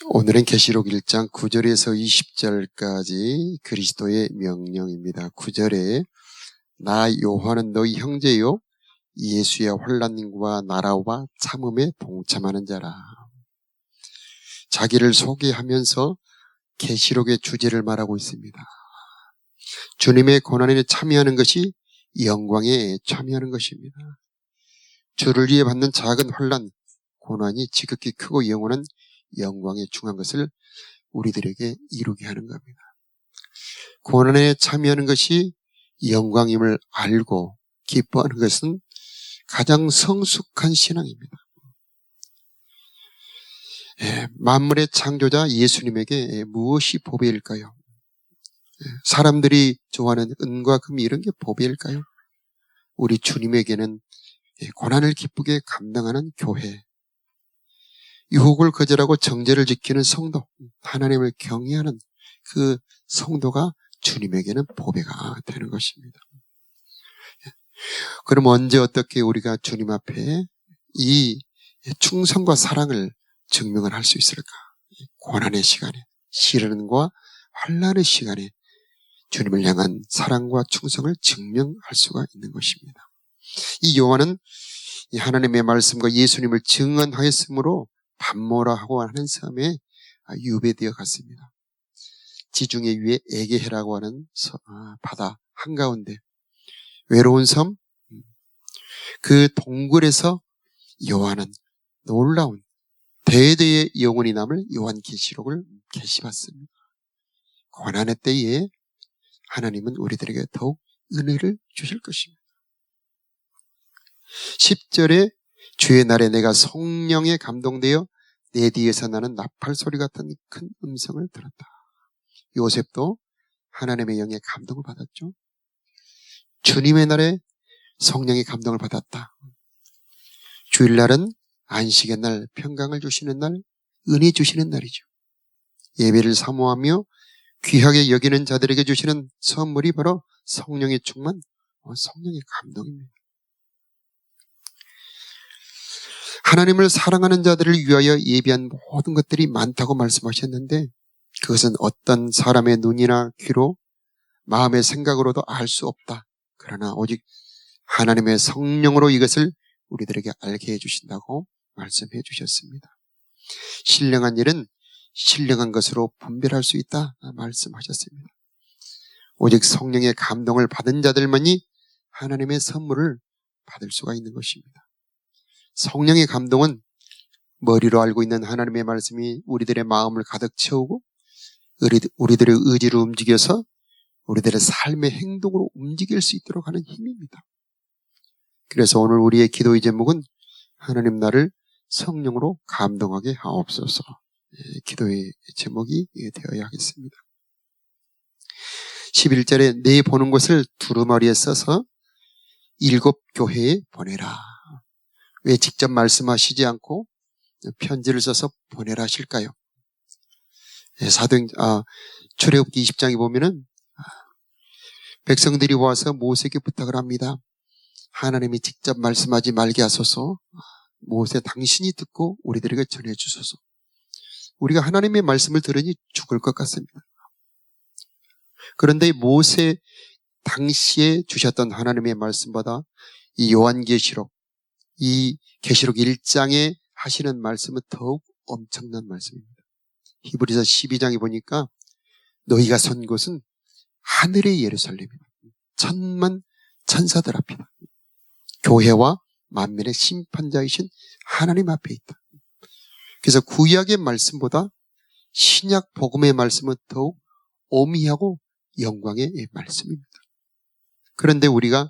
오늘은 계시록 1장 9절에서 20절까지 그리스도의 명령입니다. 9절에 나 요한은 너희 형제요 예수의 환난과 나라와 참음에 동참하는 자라. 자기를 소개하면서 계시록의 주제를 말하고 있습니다. 주님의 고난에 참여하는 것이 영광에 참여하는 것입니다. 주를 위해 받는 작은 환난, 고난이 지극히 크고 영원한 영광에 중한 것을 우리들에게 이루게 하는 겁니다. 고난에 참여하는 것이 영광임을 알고 기뻐하는 것은 가장 성숙한 신앙입니다. 만물의 창조자 예수님에게 무엇이 보배일까요? 사람들이 좋아하는 은과 금 이런 게 보배일까요? 우리 주님에게는 고난을 기쁘게 감당하는 교회, 유혹을 거절하고 정죄를 지키는 성도, 하나님을 경외하는 그 성도가 주님에게는 보배가 되는 것입니다. 그럼 언제 어떻게 우리가 주님 앞에 이 충성과 사랑을 증명을 할 수 있을까? 고난의 시간에, 시련과 환난의 시간에 주님을 향한 사랑과 충성을 증명할 수가 있는 것입니다. 이 요한은 하나님의 말씀과 예수님을 증언하였으므로 반모라 하고 하는 섬에 유배되어 갔습니다. 지중해 위에 에게해라고 하는 바다 한가운데 외로운 섬, 그 동굴에서 요한은 놀라운 대대의 영원히 남을 요한계시록을 계시받습니다. 고난의 때에 하나님은 우리들에게 더욱 은혜를 주실 것입니다. 10절에 주의 날에 내가 성령에 감동되어 내 뒤에서 나는 나팔 소리 같은 큰 음성을 들었다. 요셉도 하나님의 영에 감동을 받았죠. 주님의 날에 성령의 감동을 받았다. 주일날은 안식의 날, 평강을 주시는 날, 은혜 주시는 날이죠. 예배를 사모하며 귀하게 여기는 자들에게 주시는 선물이 바로 성령의 충만, 성령의 감동입니다. 하나님을 사랑하는 자들을 위하여 예비한 모든 것들이 많다고 말씀하셨는데 그것은 어떤 사람의 눈이나 귀로 마음의 생각으로도 알 수 없다. 그러나 오직 하나님의 성령으로 이것을 우리들에게 알게 해주신다고 말씀해 주셨습니다. 신령한 일은 신령한 것으로 분별할 수 있다 말씀하셨습니다. 오직 성령의 감동을 받은 자들만이 하나님의 선물을 받을 수가 있는 것입니다. 성령의 감동은 머리로 알고 있는 하나님의 말씀이 우리들의 마음을 가득 채우고 우리들의 의지를 움직여서 우리들의 삶의 행동으로 움직일 수 있도록 하는 힘입니다. 그래서 오늘 우리의 기도의 제목은 하나님 나를 성령으로 감동하게 하옵소서. 기도의 제목이 되어야 하겠습니다. 11절에 내 보는 것을 두루마리에 써서 7 교회에 보내라. 왜 직접 말씀하시지 않고 편지를 써서 보내라 하실까요? 출애굽기 20장에 보면은 백성들이 와서 모세에게 부탁을 합니다. 하나님이 직접 말씀하지 말게 하소서. 모세 당신이 듣고 우리들에게 전해주소서. 우리가 하나님의 말씀을 들으니 죽을 것 같습니다. 그런데 모세 당시에 주셨던 하나님의 말씀보다 이 요한계시록, 이 계시록 1장에 하시는 말씀은 더욱 엄청난 말씀입니다. 히브리서 12장에 보니까 너희가 선 곳은 하늘의 예루살렘이다. 천만 천사들 앞이다. 교회와 만민의 심판자이신 하나님 앞에 있다. 그래서 구약의 말씀보다 신약 복음의 말씀은 더욱 오미하고 영광의 말씀입니다. 그런데 우리가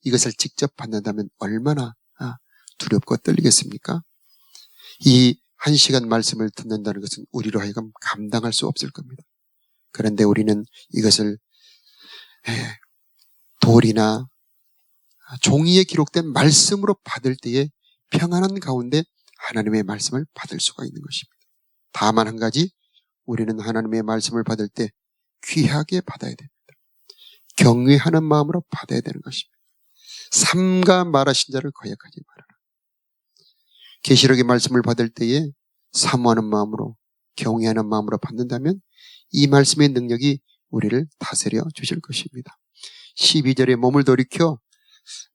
이것을 직접 받는다면 얼마나 두렵고 떨리겠습니까? 이 1시간 말씀을 듣는다는 것은 우리로 하여금 감당할 수 없을 겁니다. 그런데 우리는 이것을 돌이나 종이에 기록된 말씀으로 받을 때에 평안한 가운데 하나님의 말씀을 받을 수가 있는 것입니다. 다만 한 가지, 우리는 하나님의 말씀을 받을 때 귀하게 받아야 됩니다. 경외하는 마음으로 받아야 되는 것입니다. 삼가 말하신 자를 거역하지 말아라. 계시록의 말씀을 받을 때에 사모하는 마음으로 경외하는 마음으로 받는다면 이 말씀의 능력이 우리를 다스려 주실 것입니다. 12절에 몸을 돌이켜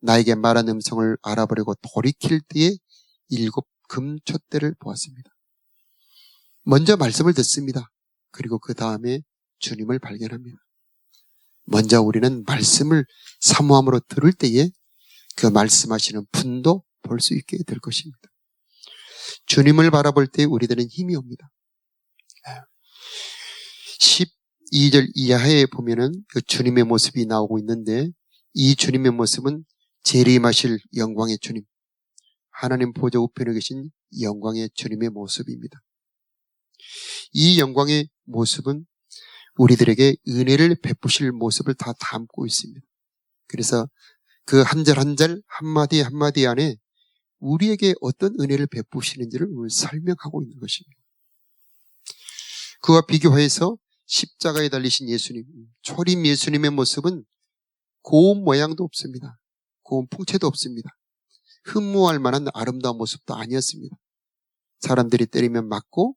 나에게 말한 음성을 알아보려고 돌이킬 때에 7 금촛대를 보았습니다. 먼저 말씀을 듣습니다. 그리고 그 다음에 주님을 발견합니다. 먼저 우리는 말씀을 사모함으로 들을 때에 그 말씀하시는 분도 볼 수 있게 될 것입니다. 주님을 바라볼 때 우리들은 힘이 옵니다. 12절 이하에 보면은 그 주님의 모습이 나오고 있는데 이 주님의 모습은 재림하실 영광의 주님, 하나님 보좌 우편에 계신 영광의 주님의 모습입니다. 이 영광의 모습은 우리들에게 은혜를 베푸실 모습을 다 담고 있습니다. 그래서 그 한 절 한 절 한마디 한마디 안에 우리에게 어떤 은혜를 베푸시는지를 오늘 설명하고 있는 것입니다. 그와 비교해서 십자가에 달리신 예수님, 초림 예수님의 모습은 고운 모양도 없습니다. 고운 풍채도 없습니다. 흠모할 만한 아름다운 모습도 아니었습니다. 사람들이 때리면 맞고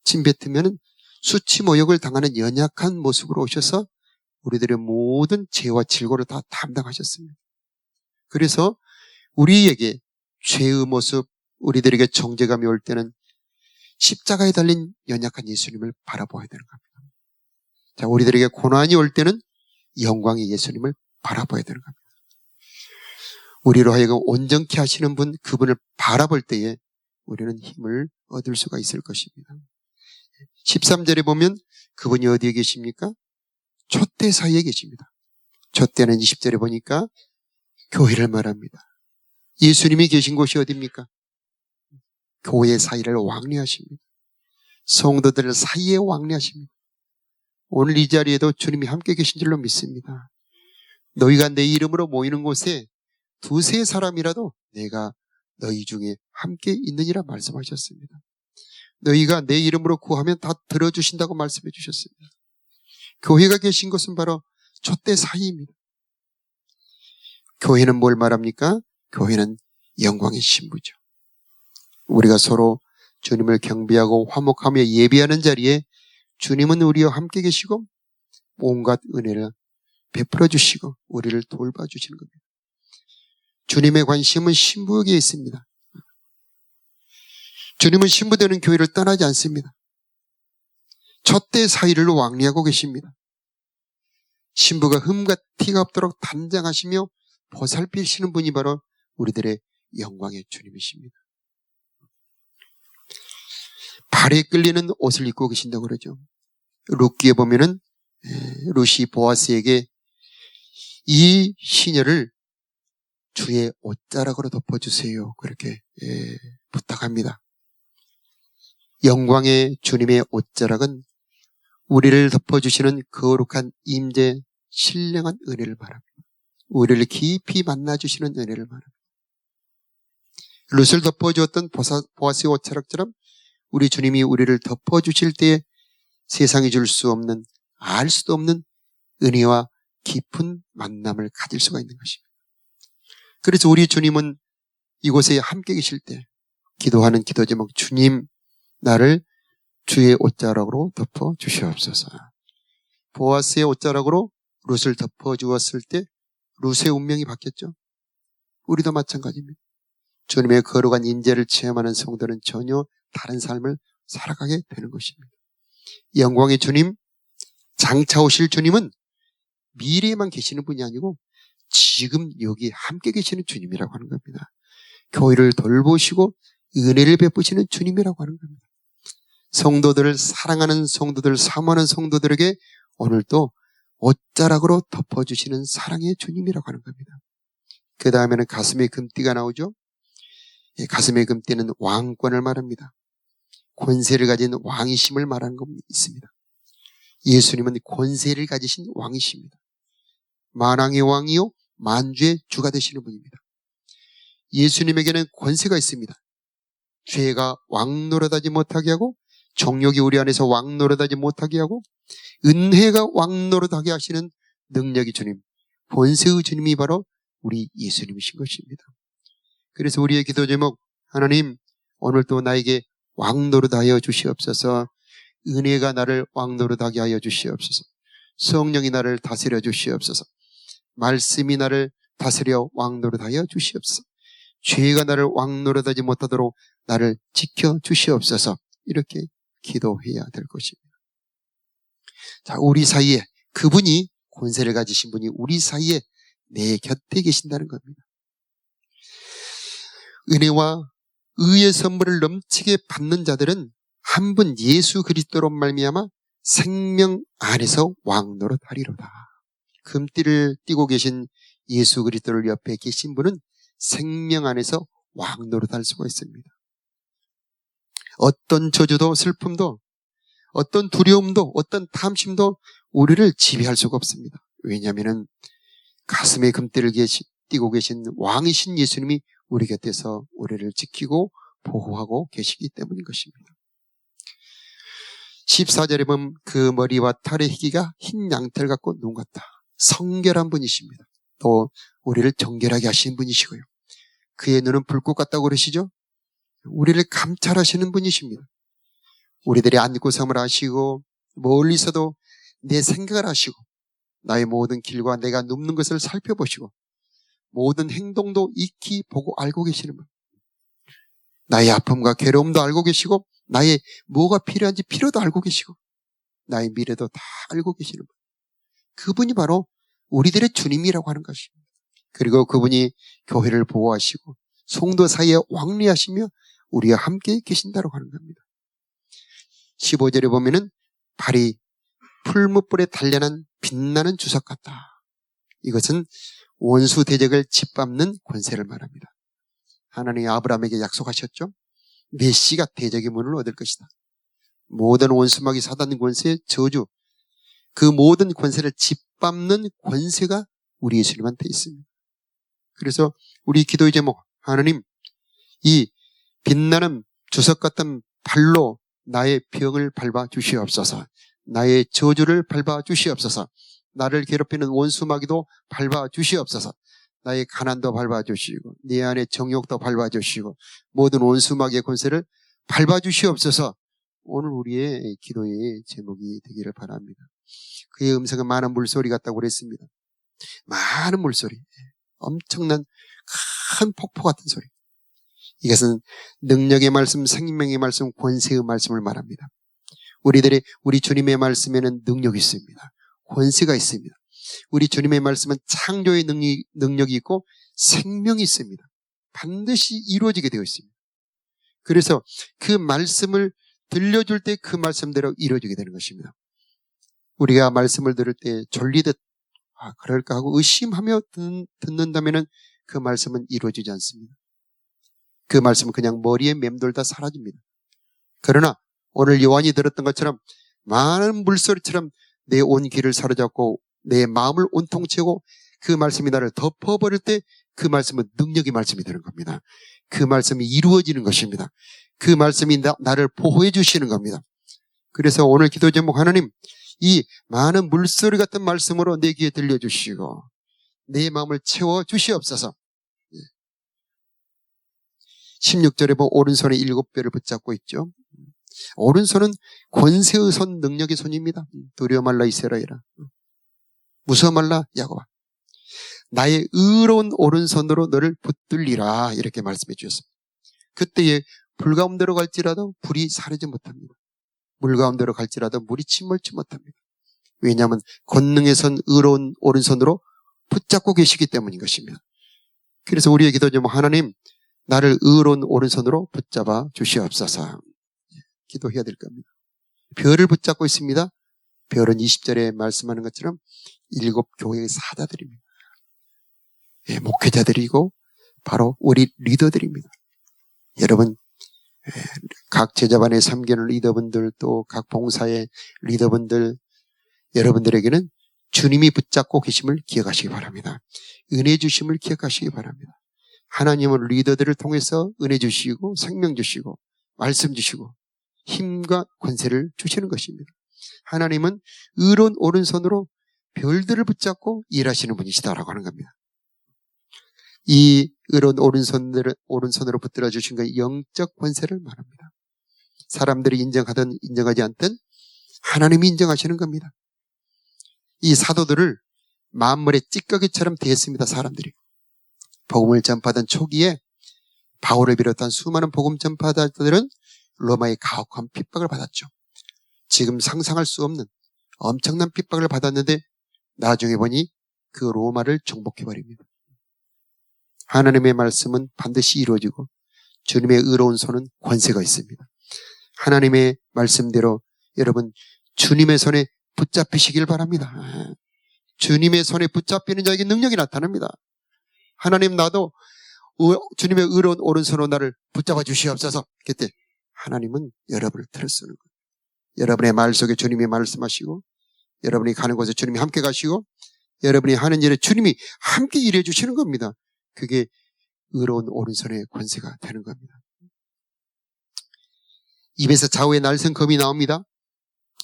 침 뱉으면 수치 모욕을 당하는 연약한 모습으로 오셔서 우리들의 모든 죄와 질고를 다 담당하셨습니다. 그래서 우리에게 죄의 모습, 우리들에게 정죄감이 올 때는 십자가에 달린 연약한 예수님을 바라보아야 되는 겁니다. 자, 우리들에게 고난이 올 때는 영광의 예수님을 바라봐야 되는 겁니다. 우리로 하여금 온전케 하시는 분, 그분을 바라볼 때에 우리는 힘을 얻을 수가 있을 것입니다. 13절에 보면 그분이 어디에 계십니까? 촛대 사이에 계십니다. 촛대는 20절에 보니까 교회를 말합니다. 예수님이 계신 곳이 어디입니까? 교회 사이를 왕래하십니다. 성도들 사이에 왕래하십니다. 오늘 이 자리에도 주님이 함께 계신 줄로 믿습니다. 너희가 내 이름으로 모이는 곳에 2-3 사람이라도 내가 너희 중에 함께 있느니라 말씀하셨습니다. 너희가 내 이름으로 구하면 다 들어주신다고 말씀해 주셨습니다. 교회가 계신 곳은 바로 촛대 사이입니다. 교회는 뭘 말합니까? 교회는 영광의 신부죠. 우리가 서로 주님을 경배하고 화목하며 예배하는 자리에 주님은 우리와 함께 계시고 온갖 은혜를 베풀어 주시고 우리를 돌봐 주시는 겁니다. 주님의 관심은 신부에게 있습니다. 주님은 신부되는 교회를 떠나지 않습니다. 촛대 사이를 왕래하고 계십니다. 신부가 흠과 티가 없도록 단장하시며 보살피시는 분이 바로 우리들의 영광의 주님이십니다. 발에 끌리는 옷을 입고 계신다고 그러죠. 룻기에 보면은 룻이 보아스에게 이 시녀를 주의 옷자락으로 덮어주세요. 그렇게 부탁합니다. 영광의 주님의 옷자락은 우리를 덮어주시는 거룩한 임재, 신령한 은혜를 말합니다. 우리를 깊이 만나주시는 은혜를 말합니다. 룻을 덮어주었던 보아스의 옷자락처럼 우리 주님이 우리를 덮어주실 때에 세상이 줄 수 없는, 알 수도 없는 은혜와 깊은 만남을 가질 수가 있는 것입니다. 그래서 우리 주님은 이곳에 함께 계실 때 기도하는 기도 제목, 주님 나를 주의 옷자락으로 덮어 주시옵소서. 보아스의 옷자락으로 룻을 덮어 주었을 때 룻의 운명이 바뀌었죠. 우리도 마찬가지입니다. 주님의 거룩한 인재를 체험하는 성도는 전혀 다른 삶을 살아가게 되는 것입니다. 영광의 주님, 장차 오실 주님은 미래에만 계시는 분이 아니고 지금 여기 함께 계시는 주님이라고 하는 겁니다. 교회를 돌보시고 은혜를 베푸시는 주님이라고 하는 겁니다. 성도들을 사랑하는 성도들, 사모하는 성도들에게 오늘도 옷자락으로 덮어주시는 사랑의 주님이라고 하는 겁니다. 그 다음에는 가슴에 금띠가 나오죠. 가슴의 금띠는 왕권을 말합니다. 권세를 가진 왕이심을 말하는 겁니다. 있습니다. 예수님은 권세를 가지신 왕이십니다. 만왕의 왕이요 만주의 주가 되시는 분입니다. 예수님에게는 권세가 있습니다. 죄가 왕노릇하지 못하게 하고 정욕이 우리 안에서 왕노릇하지 못하게 하고 은혜가 왕노릇하게 하시는 능력이 주님, 권세의 주님이 바로 우리 예수님이신 것입니다. 그래서 우리의 기도 제목, 하나님 오늘도 나에게 왕노릇하여 주시옵소서. 은혜가 나를 왕노릇하게 하여 주시옵소서. 성령이 나를 다스려 주시옵소서. 말씀이 나를 다스려 왕노릇하여 주시옵소서. 죄가 나를 왕노릇하지 못하도록 나를 지켜 주시옵소서. 이렇게 기도해야 될 것입니다. 자, 우리 사이에 그분이 권세를 가지신 분이 우리 사이에 내 곁에 계신다는 겁니다. 은혜와 의의 선물을 넘치게 받는 자들은 한 분 예수 그리스도로 말미암아 생명 안에서 왕노릇하리로다. 금띠를 띠고 계신 예수 그리스도를 옆에 계신 분은 생명 안에서 왕노릇할 수가 있습니다. 어떤 저주도 슬픔도 어떤 두려움도 어떤 탐심도 우리를 지배할 수가 없습니다. 왜냐하면 가슴에 금띠를 띠고 계신 왕이신 예수님이 우리 곁에서 우리를 지키고 보호하고 계시기 때문인 것입니다. 14절에 보면 그 머리와 털의 희기가 흰 양털 같고 눈 같다. 성결한 분이십니다. 또 우리를 정결하게 하시는 분이시고요. 그의 눈은 불꽃 같다고 그러시죠? 우리를 감찰하시는 분이십니다. 우리들의 안고삼을 아시고 멀리서도 내 생각을 아시고 나의 모든 길과 내가 눕는 것을 살펴보시고 모든 행동도 익히 보고 알고 계시는 분. 나의 아픔과 괴로움도 알고 계시고 나의 뭐가 필요한지 필요도 알고 계시고 나의 미래도 다 알고 계시는 분. 그분이 바로 우리들의 주님이라고 하는 것입니다. 그리고 그분이 교회를 보호하시고 성도 사이에 왕래하시며 우리와 함께 계신다고 하는 겁니다. 15절에 보면은 발이 풀무불에 단련한 빛나는 주석 같다. 이것은 원수 대적을 짓밟는 권세를 말합니다. 하나님이 아브라함에게 약속하셨죠. 메시가 대적의 문을 얻을 것이다. 모든 원수마귀 사단 권세의 저주, 그 모든 권세를 짓밟는 권세가 우리 예수님한테 있습니다. 그래서 우리 기도의 제목, 하나님 이 빛나는 주석 같은 발로 나의 병을 밟아 주시옵소서. 나의 저주를 밟아 주시옵소서. 나를 괴롭히는 원수마귀도 밟아 주시옵소서. 나의 가난도 밟아 주시고 내 안의 정욕도 밟아 주시고 모든 원수마귀의 권세를 밟아 주시옵소서. 오늘 우리의 기도의 제목이 되기를 바랍니다. 그의 음성은 많은 물소리 같다고 그랬습니다. 많은 물소리, 엄청난 큰 폭포 같은 소리. 이것은 능력의 말씀, 생명의 말씀, 권세의 말씀을 말합니다. 우리 주님의 말씀에는 능력이 있습니다. 권세가 있습니다. 우리 주님의 말씀은 창조의 능력이 있고 생명이 있습니다. 반드시 이루어지게 되어 있습니다. 그래서 그 말씀을 들려줄 때 그 말씀대로 이루어지게 되는 것입니다. 우리가 말씀을 들을 때 졸리듯 그럴까 하고 의심하며 듣는다면 그 말씀은 이루어지지 않습니다. 그 말씀은 그냥 머리에 맴돌다 사라집니다. 그러나 오늘 요한이 들었던 것처럼 많은 물소리처럼 내 온 귀를 사로잡고 내 마음을 온통 채우고 그 말씀이 나를 덮어버릴 때 그 말씀은 능력의 말씀이 되는 겁니다. 그 말씀이 이루어지는 것입니다. 그 말씀이 나를 보호해 주시는 겁니다. 그래서 오늘 기도 제목, 하나님 이 많은 물소리 같은 말씀으로 내 귀에 들려주시고 내 마음을 채워 주시옵소서. 16절에 보면 오른손에 7뼈를 붙잡고 있죠. 오른손은 권세의 손, 능력의 손입니다. 두려워 말라 이스라엘아, 무서워 말라 야곱아, 나의 의로운 오른손으로 너를 붙들리라, 이렇게 말씀해 주셨습니다. 그때에 불 가운데로 갈지라도 불이 사르지 못합니다. 물 가운데로 갈지라도 물이 침몰치 못합니다. 왜냐하면 권능의 손, 의로운 오른손으로 붙잡고 계시기 때문인 것입니다. 그래서 우리의 기도 제목, 하나님 나를 의로운 오른손으로 붙잡아 주시옵소서. 기도해야 될 겁니다. 별을 붙잡고 있습니다. 별은 20절에 말씀하는 것처럼 7 교회의 사자들입니다. 목회자들이고 바로 우리 리더들입니다. 여러분, 각 제자반의 섬기는 리더분들, 또 각 봉사의 리더분들, 여러분들에게는 주님이 붙잡고 계심을 기억하시기 바랍니다. 은혜 주심을 기억하시기 바랍니다. 하나님은 리더들을 통해서 은혜 주시고 생명 주시고 말씀 주시고 힘과 권세를 주시는 것입니다. 하나님은 의로운 오른손으로 별들을 붙잡고 일하시는 분이시다라고 하는 겁니다. 이 의로운 오른손으로 붙들어 주신 것 영적 권세를 말합니다. 사람들이 인정하든 인정하지 않든 하나님이 인정하시는 겁니다. 이 사도들을 만물의 찌꺼기처럼 대했습니다. 사람들이. 복음을 전파하던 초기에 바울을 비롯한 수많은 복음 전파자들은 로마의 가혹한 핍박을 받았죠. 지금 상상할 수 없는 엄청난 핍박을 받았는데 나중에 보니 그 로마를 정복해버립니다. 하나님의 말씀은 반드시 이루어지고 주님의 의로운 손은 권세가 있습니다. 하나님의 말씀대로 여러분 주님의 손에 붙잡히시길 바랍니다. 주님의 손에 붙잡히는 자에게 능력이 나타납니다. 하나님 나도 주님의 의로운 오른손으로 나를 붙잡아 주시옵소서. 그때 하나님은 여러분을 들어쓰는 거예요. 여러분의 말 속에 주님이 말씀하시고 여러분이 가는 곳에 주님이 함께 가시고 여러분이 하는 일에 주님이 함께 일해 주시는 겁니다. 그게 의로운 오른손의 권세가 되는 겁니다. 입에서 좌우의 날선 검이 나옵니다.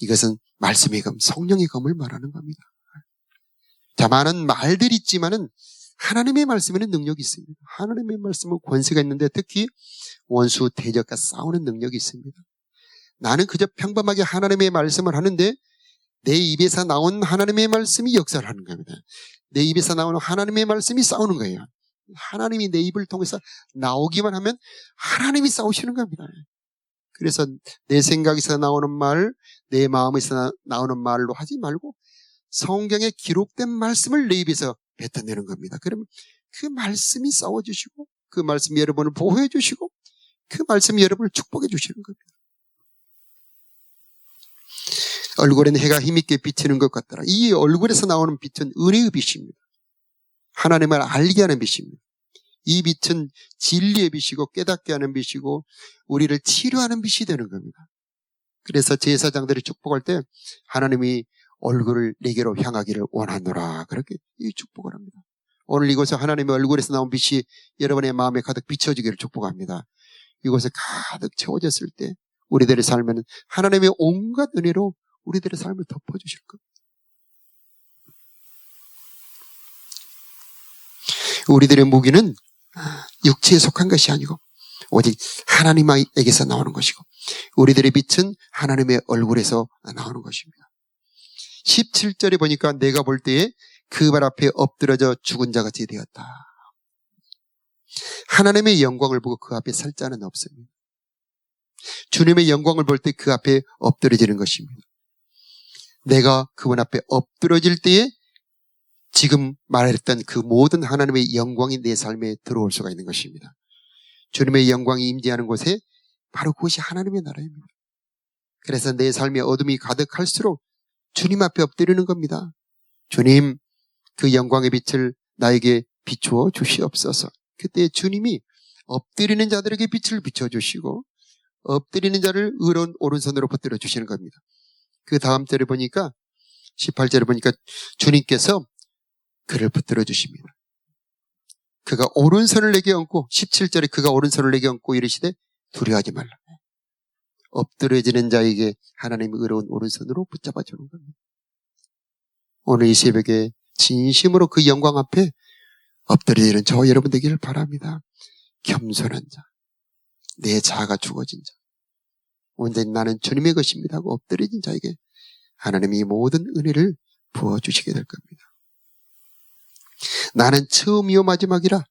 이것은 말씀의 검, 성령의 검을 말하는 겁니다. 자, 많은 말들이 있지만은 하나님의 말씀에는 능력이 있습니다. 하나님의 말씀은 권세가 있는데 특히 원수 대적과 싸우는 능력이 있습니다. 나는 그저 평범하게 하나님의 말씀을 하는데 내 입에서 나온 하나님의 말씀이 역사를 하는 겁니다. 내 입에서 나오는 하나님의 말씀이 싸우는 거예요. 하나님이 내 입을 통해서 나오기만 하면 하나님이 싸우시는 겁니다. 그래서 내 생각에서 나오는 말, 내 마음에서 나오는 말로 하지 말고 성경에 기록된 말씀을 내 입에서 뱉어내는 겁니다. 그러면 그 말씀이 싸워주시고 그 말씀이 여러분을 보호해 주시고 그 말씀이 여러분을 축복해 주시는 겁니다. 얼굴에는 해가 힘있게 비치는 것 같더라. 이 얼굴에서 나오는 빛은 은혜의 빛입니다. 하나님을 알게 하는 빛입니다. 이 빛은 진리의 빛이고 깨닫게 하는 빛이고 우리를 치료하는 빛이 되는 겁니다. 그래서 제사장들이 축복할 때 하나님이 얼굴을 내게로 향하기를 원하노라 그렇게 이 축복을 합니다. 오늘 이곳에 하나님의 얼굴에서 나온 빛이 여러분의 마음에 가득 비춰지기를 축복합니다. 이곳에 가득 채워졌을 때 우리들의 삶에는 하나님의 온갖 은혜로 우리들의 삶을 덮어주실 겁니다. 우리들의 무기는 육체에 속한 것이 아니고 오직 하나님에게서 나오는 것이고 우리들의 빛은 하나님의 얼굴에서 나오는 것입니다. 17절에 보니까 내가 볼 때에 그 발 앞에 엎드려져 죽은 자같이 되었다. 하나님의 영광을 보고 그 앞에 설 자는 없습니다. 주님의 영광을 볼 때 그 앞에 엎드려지는 것입니다. 내가 그분 앞에 엎드려질 때에 지금 말했던 그 모든 하나님의 영광이 내 삶에 들어올 수가 있는 것입니다. 주님의 영광이 임재하는 곳에 바로 그것이 하나님의 나라입니다. 그래서 내 삶에 어둠이 가득할수록 주님 앞에 엎드리는 겁니다. 주님, 그 영광의 빛을 나에게 비추어 주시옵소서. 그때 주님이 엎드리는 자들에게 빛을 비춰주시고 엎드리는 자를 의로운 오른손으로 붙들어 주시는 겁니다. 그 다음 절에 보니까 18절에 보니까 주님께서 그를 붙들어 주십니다. 그가 오른손을 내게 얹고 17절에 그가 오른손을 내게 얹고 이르시되 두려워하지 말라. 엎드려지는 자에게 하나님의 의로운 오른손으로 붙잡아 주는 겁니다. 오늘 이 새벽에 진심으로 그 영광 앞에 엎드려지는 저 여러분 되기를 바랍니다. 겸손한 자, 내 자아가 죽어진 자, 온전히 나는 주님의 것입니다 하고 엎드려진 자에게 하나님이 모든 은혜를 부어주시게 될 겁니다. 나는 처음이요 마지막이라.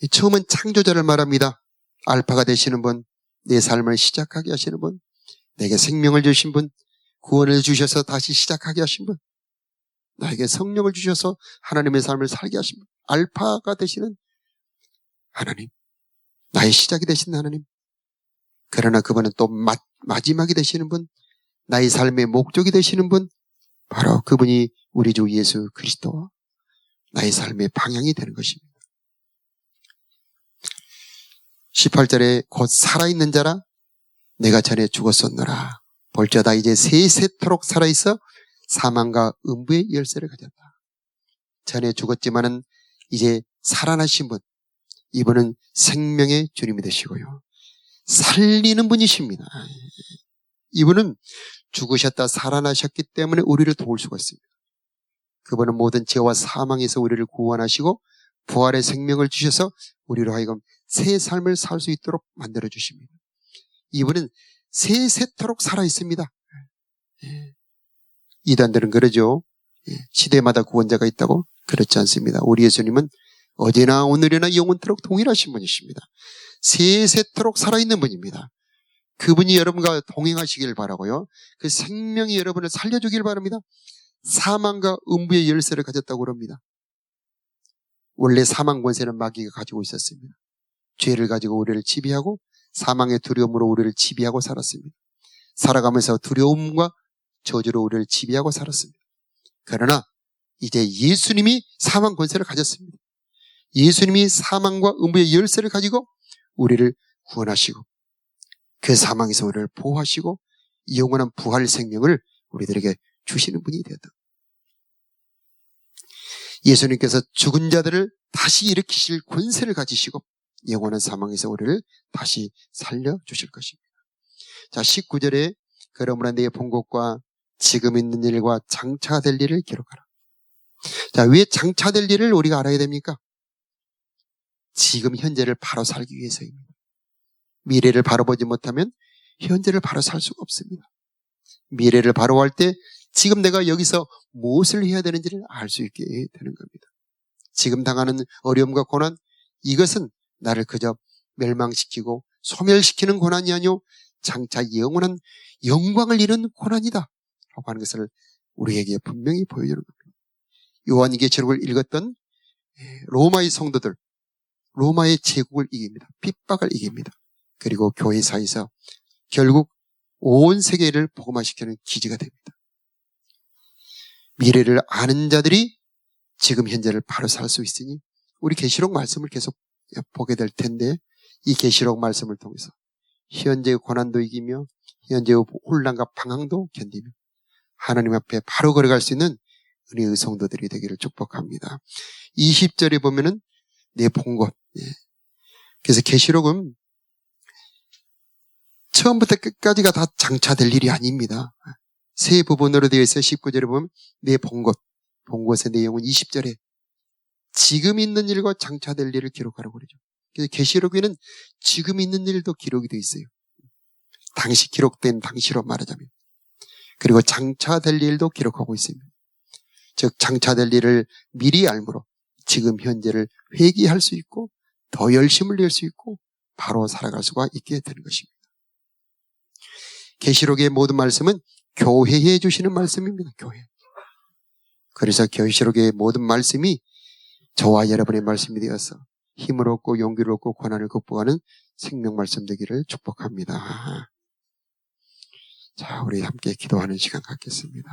이 처음은 창조자를 말합니다. 알파가 되시는 분, 내 삶을 시작하게 하시는 분, 내게 생명을 주신 분, 구원을 주셔서 다시 시작하게 하신 분, 나에게 성령을 주셔서 하나님의 삶을 살게 하신 분, 알파가 되시는 하나님, 나의 시작이 되신 하나님. 그러나 그분은 또 마지막이 되시는 분, 나의 삶의 목적이 되시는 분, 바로 그분이 우리 주 예수 그리스도와 나의 삶의 방향이 되는 것입니다. 18절에 곧 살아있는 자라 내가 전에 죽었었노라. 볼지어다 이제 세세토록 살아있어 사망과 음부의 열쇠를 가졌다. 전에 죽었지만은 이제 살아나신 분, 이분은 생명의 주님이 되시고요. 살리는 분이십니다. 이분은 죽으셨다 살아나셨기 때문에 우리를 도울 수가 있습니다. 그분은 모든 죄와 사망에서 우리를 구원하시고 부활의 생명을 주셔서 우리로 하여금 새 삶을 살 수 있도록 만들어 주십니다. 이분은 세세토록 살아 있습니다. 이단들은 그러죠. 시대마다 구원자가 있다고? 그렇지 않습니다. 우리 예수님은 어제나 오늘이나 영원토록 동일하신 분이십니다. 세세토록 살아있는 분입니다. 그분이 여러분과 동행하시길 바라고요. 그 생명이 여러분을 살려주길 바랍니다. 사망과 음부의 열쇠를 가졌다고 그럽니다. 원래 사망 권세는 마귀가 가지고 있었습니다. 죄를 가지고 우리를 지배하고 사망의 두려움으로 우리를 지배하고 살았습니다. 살아가면서 두려움과 저주로 우리를 지배하고 살았습니다. 그러나 이제 예수님이 사망 권세를 가졌습니다. 예수님이 사망과 음부의 열쇠를 가지고 우리를 구원하시고 그 사망에서 우리를 보호하시고 영원한 부활 생명을 우리들에게 주시는 분이 되었다. 예수님께서 죽은 자들을 다시 일으키실 권세를 가지시고 영원한 사망에서 우리를 다시 살려주실 것입니다. 자, 19절에 그러므로 내 본 것과 지금 있는 일과 장차 될 일을 기록하라. 자, 왜 장차 될 일을 우리가 알아야 됩니까? 지금 현재를 바로 살기 위해서입니다. 미래를 바로 보지 못하면 현재를 바로 살 수가 없습니다. 미래를 바로 할 때 지금 내가 여기서 무엇을 해야 되는지를 알 수 있게 되는 겁니다. 지금 당하는 어려움과 고난, 이것은 나를 그저 멸망시키고 소멸시키는 고난이 아니오 장차 영원한 영광을 이루는 고난이다 라고 하는 것을 우리에게 분명히 보여주는 겁니다. 요한계시록을 읽었던 로마의 성도들, 로마의 제국을 이깁니다. 핍박을 이깁니다. 그리고 교회사에서 결국 온 세계를 복음화시키는 기지가 됩니다. 미래를 아는 자들이 지금 현재를 바로 살 수 있으니 우리 계시록 말씀을 계속 보게 될 텐데 이 계시록 말씀을 통해서 현재의 고난도 이기며 현재의 혼란과 방황도 견디며 하나님 앞에 바로 걸어갈 수 있는 은혜의 성도들이 되기를 축복합니다. 20절에 보면은 내 본 것. 그래서 계시록은 처음부터 끝까지가 다 장차될 일이 아닙니다. 세 부분으로 되어 있어요. 19절에 보면 내 본 것. 본 것의 내용은 20절에 지금 있는 일과 장차될 일을 기록하라고 그러죠. 그래서 계시록에는 지금 있는 일도 기록이 되어 있어요. 당시 기록된 당시로 말하자면. 그리고 장차될 일도 기록하고 있습니다. 즉 장차될 일을 미리 알므로 지금 현재를 회개할 수 있고 더 열심을 낼 수 있고 바로 살아갈 수가 있게 되는 것입니다. 계시록의 모든 말씀은 교회에 주시는 말씀입니다. 교회. 그래서 계시록의 모든 말씀이 저와 여러분의 말씀이 되어서 힘을 얻고 용기를 얻고 고난을 극복하는 생명 말씀 되기를 축복합니다. 자, 우리 함께 기도하는 시간 갖겠습니다.